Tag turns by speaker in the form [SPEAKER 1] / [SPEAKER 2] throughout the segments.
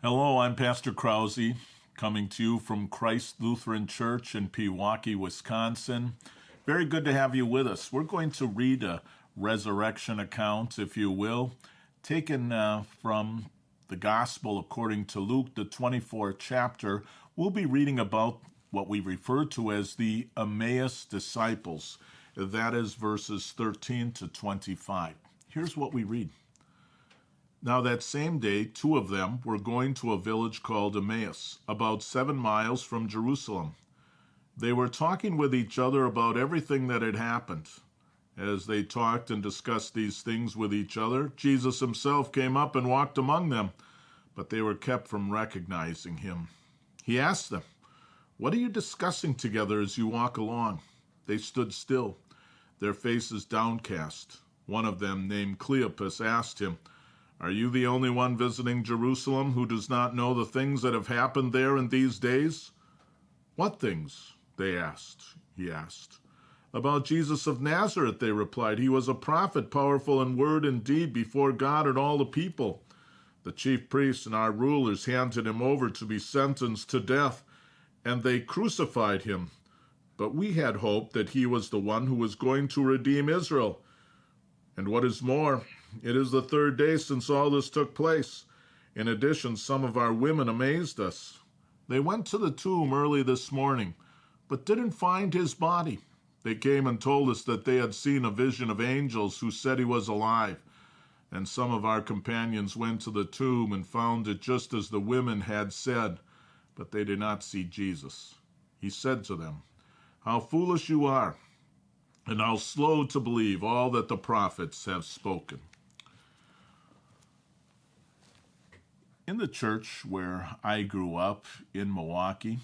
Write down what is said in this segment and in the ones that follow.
[SPEAKER 1] Hello, I'm Pastor Krause, coming to you from Christ Lutheran Church in Pewaukee, Wisconsin. Very good to have you with us. We're going to read a resurrection account, if you will, taken from the Gospel according to Luke, the 24th chapter. We'll be reading about what we refer to as the Emmaus disciples. That is verses 13 to 25. Here's what we read. Now that same day, two of them were going to a village called Emmaus, about 7 miles from Jerusalem. They were talking with each other about everything that had happened. As they talked and discussed these things with each other, Jesus himself came up and walked among them, but they were kept from recognizing him. He asked them, "What are you discussing together as you walk along?" They stood still, their faces downcast. One of them, named Cleopas, asked him, "Are you the only one visiting Jerusalem who does not know the things that have happened there in these days?" "What things?" he asked. "About Jesus of Nazareth," they replied. "He was a prophet, powerful in word and deed before God and all the people. The chief priests and our rulers handed him over to be sentenced to death, and they crucified him. But we had hoped that he was the one who was going to redeem Israel. And what is more, it is the third day since all this took place. In addition, some of our women amazed us. They went to the tomb early this morning, but didn't find his body. They came and told us that they had seen a vision of angels who said he was alive. And some of our companions went to the tomb and found it just as the women had said, but they did not see Jesus." He said to them, "How foolish you are, and how slow to believe all that the prophets have spoken." In the church where I grew up in Milwaukee,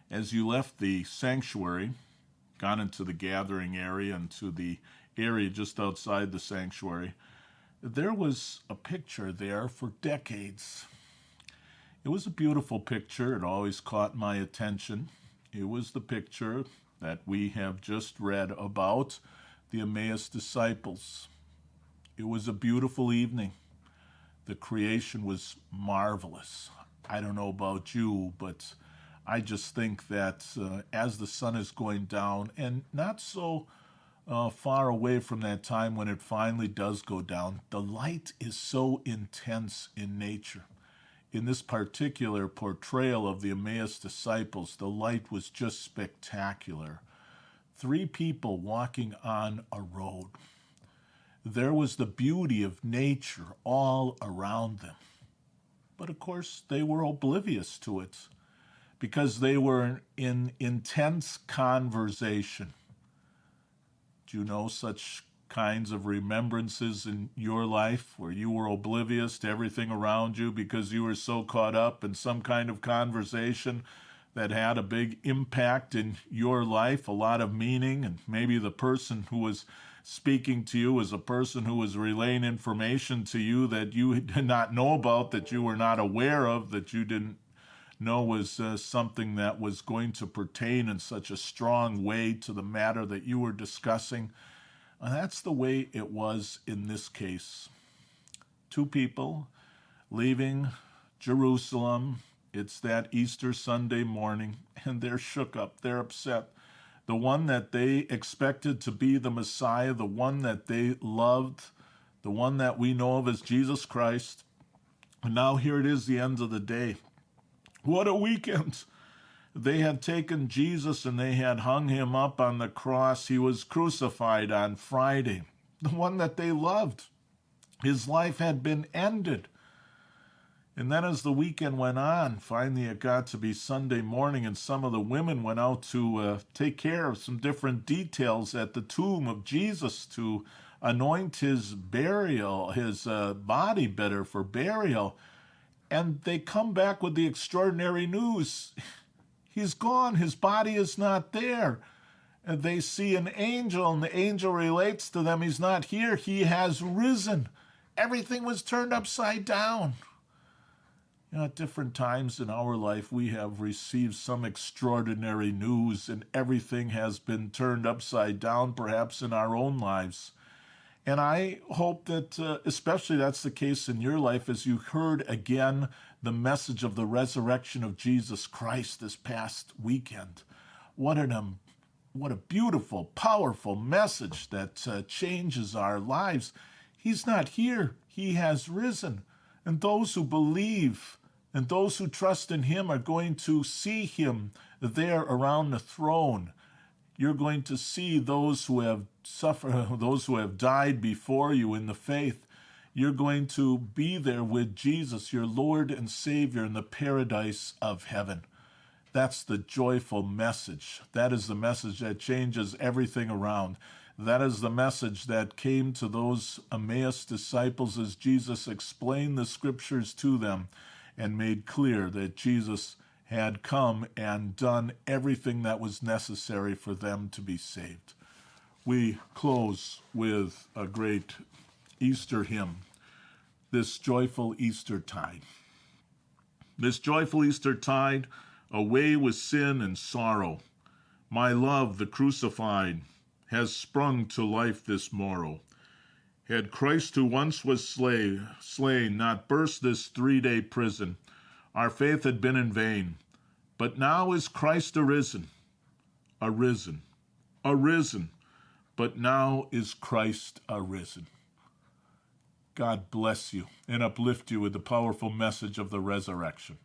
[SPEAKER 1] as you left the sanctuary, got into the gathering area and to the area just outside the sanctuary, there was a picture there for decades. It was a beautiful picture. It always caught my attention. It was the picture that we have just read about, the Emmaus disciples. It was a beautiful evening. The creation was marvelous. I don't know about you, but I just think that as the sun is going down, and not so far away from that time when it finally does go down, the light is so intense in nature. In this particular portrayal of the Emmaus disciples, the light was just spectacular. 3 people walking on a road. There was the beauty of nature all around them. But of course, they were oblivious to it because they were in intense conversation. Do you know such kinds of remembrances in your life where you were oblivious to everything around you because you were so caught up in some kind of conversation that had a big impact in your life, a lot of meaning, and maybe the person who was speaking to you was a person who was relaying information to you that you did not know about, that you were not aware of, that you didn't know was something that was going to pertain in such a strong way to the matter that you were discussing. And that's the way it was in this case. 2 people leaving Jerusalem. It's that Easter Sunday morning, and they're shook up. They're upset. The one that they expected to be the Messiah, the one that they loved, the one that we know of as Jesus Christ. And now here it is, the end of the day. What a weekend! They had taken Jesus and they had hung him up on the cross. He was crucified on Friday. The one that they loved. His life had been ended. And then as the weekend went on, finally it got to be Sunday morning, and some of the women went out to take care of some different details at the tomb of Jesus to anoint his burial, his body better for burial. And they come back with the extraordinary news. He's gone. His body is not there. And they see an angel, and the angel relates to them, he's not here. He has risen. Everything was turned upside down. You know, at different times in our life, we have received some extraordinary news, and everything has been turned upside down, perhaps in our own lives. And I hope that especially that's the case in your life as you heard again the message of the resurrection of Jesus Christ this past weekend. What a beautiful, powerful message that changes our lives. He's not here. He has risen. And those who believe and those who trust in him are going to see him there around the throne. You're going to see those who have suffered, those who have died before you in the faith. You're going to be there with Jesus, your Lord and Savior, in the paradise of heaven. That's the joyful message. That is the message that changes everything around. That is the message that came to those Emmaus disciples as Jesus explained the scriptures to them and made clear that Jesus had come and done everything that was necessary for them to be saved. We close with a great Easter hymn, this joyful Easter tide. This joyful Easter tide, away with sin and sorrow. My love, the crucified, has sprung to life this morrow. Had Christ who once was slain not burst this 3-day prison, our faith had been in vain. But now is Christ arisen, arisen, arisen. But now is Christ arisen. God bless you and uplift you with the powerful message of the resurrection.